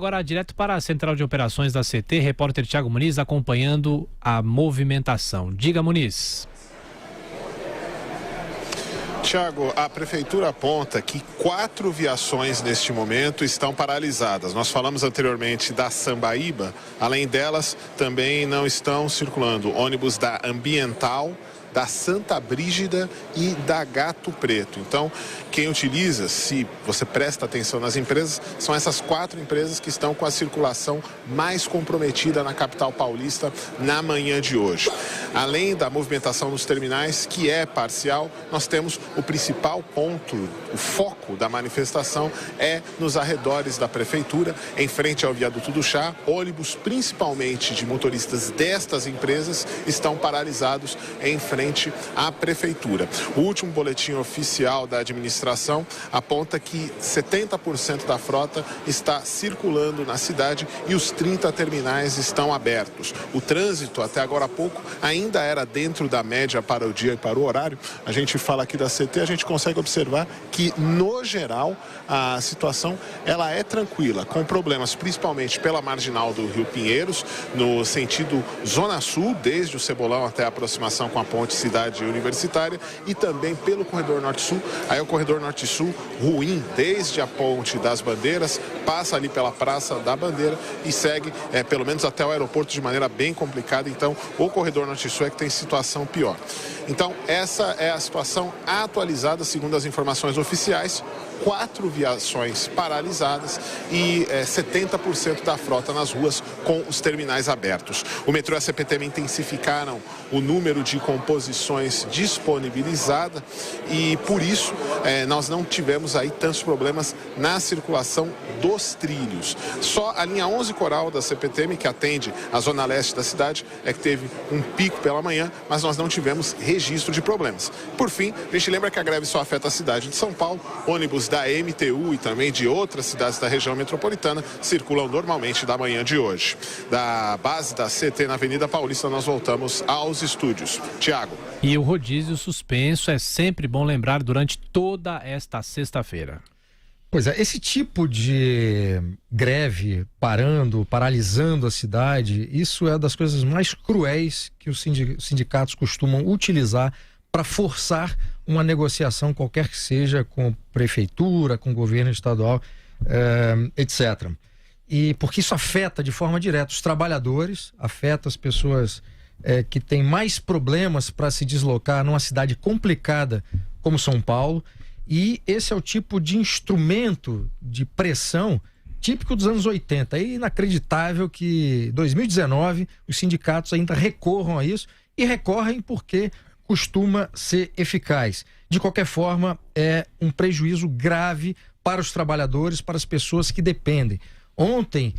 Agora, direto para a Central de Operações da CT, repórter Thiago Muniz acompanhando a movimentação. Diga, Muniz. Tiago, a Prefeitura aponta que 4 viações neste momento estão paralisadas. Nós falamos anteriormente da Sambaíba, além delas também não estão circulando ônibus da Ambiental, da Santa Brígida e da Gato Preto. Então, quem utiliza, se você presta atenção nas empresas, são essas 4 empresas que estão com a circulação mais comprometida na capital paulista na manhã de hoje. Além da movimentação nos terminais, que é parcial, nós temos o principal ponto, o foco da manifestação é nos arredores da Prefeitura, em frente ao Viaduto do Chá. Ônibus, principalmente de motoristas destas empresas, estão paralisados em frente à Prefeitura. O último boletim oficial da administração aponta que 70% da frota está circulando na cidade e os 30 terminais estão abertos. O trânsito, até agora há pouco, ainda era dentro da média para o dia e para o horário. A gente fala aqui da CT, a gente consegue observar que, no geral, a situação ela é tranquila, com problemas principalmente pela marginal do Rio Pinheiros, no sentido Zona Sul, desde o Cebolão até a aproximação com a ponte Cidade Universitária, e também pelo corredor Norte-Sul. Aí o corredor Norte-Sul ruim, desde a ponte das Bandeiras, passa ali pela Praça da Bandeira e segue pelo menos até o aeroporto de maneira bem complicada. Então o corredor Norte-Sul é que tem situação pior. Então essa é a situação atualizada segundo as informações oficiais. 4 viações paralisadas e 70% da frota nas ruas com os terminais abertos. O metrô e a CPTM intensificaram o número de composições disponibilizada e por isso nós não tivemos aí tantos problemas na circulação dos trilhos. Só a linha 11 Coral da CPTM, que atende a zona leste da cidade, é que teve um pico pela manhã, mas nós não tivemos registro de problemas. Por fim, a gente lembra que a greve só afeta a cidade de São Paulo. Ônibus da MTU e também de outras cidades da região metropolitana circulam normalmente da manhã de hoje. Da base da CT na Avenida Paulista, nós voltamos aos estúdios. Tiago. E o rodízio suspenso é sempre bom lembrar durante toda esta sexta-feira. Pois é, esse tipo de greve paralisando a cidade, isso é das coisas mais cruéis que os sindicatos costumam utilizar para forçar uma negociação qualquer que seja com prefeitura, com governo estadual, etc. E porque isso afeta de forma direta os trabalhadores, afeta as pessoas que têm mais problemas para se deslocar numa cidade complicada como São Paulo. E esse é o tipo de instrumento de pressão típico dos anos 80. É inacreditável que em 2019 os sindicatos ainda recorram a isso, e recorrem porque costuma ser eficaz. De qualquer forma, é um prejuízo grave para os trabalhadores, para as pessoas que dependem. Ontem,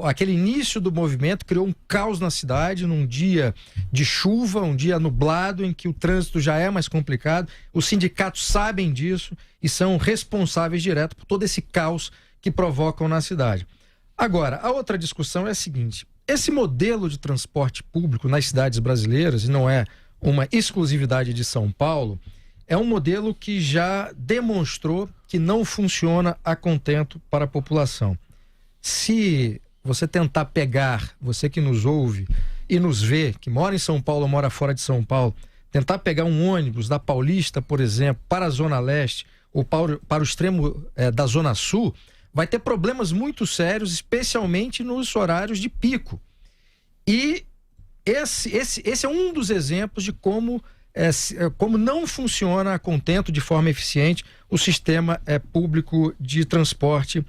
aquele início do movimento criou um caos na cidade, num dia de chuva, um dia nublado, em que o trânsito já é mais complicado. Os sindicatos sabem disso e são responsáveis direto por todo esse caos que provocam na cidade. Agora, a outra discussão é a seguinte: esse modelo de transporte público nas cidades brasileiras, e não é uma exclusividade de São Paulo, é um modelo que já demonstrou que não funciona a contento para a população. Se você tentar pegar, você que nos ouve e nos vê, que mora em São Paulo ou mora fora de São Paulo, tentar pegar um ônibus da Paulista, por exemplo, para a Zona Leste ou para o extremo da Zona Sul, vai ter problemas muito sérios, especialmente nos horários de pico. E esse é um dos exemplos de como não funciona a contento, de forma eficiente, o sistema público de transporte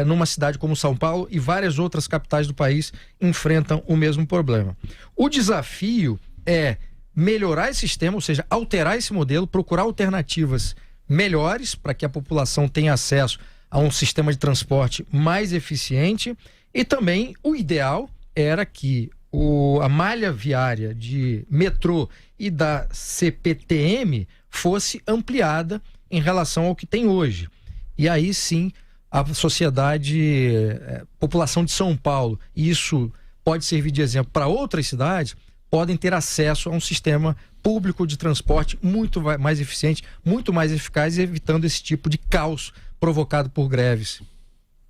numa cidade como São Paulo, e várias outras capitais do país enfrentam o mesmo problema. O desafio é melhorar esse sistema, ou seja, alterar esse modelo, procurar alternativas melhores para que a população tenha acesso a um sistema de transporte mais eficiente, e também o ideal era que a malha viária de metrô e da CPTM fosse ampliada em relação ao que tem hoje. E aí sim a sociedade, população de São Paulo, e isso pode servir de exemplo para outras cidades, podem ter acesso a um sistema público de transporte muito mais eficiente, muito mais eficaz, evitando esse tipo de caos provocado por greves.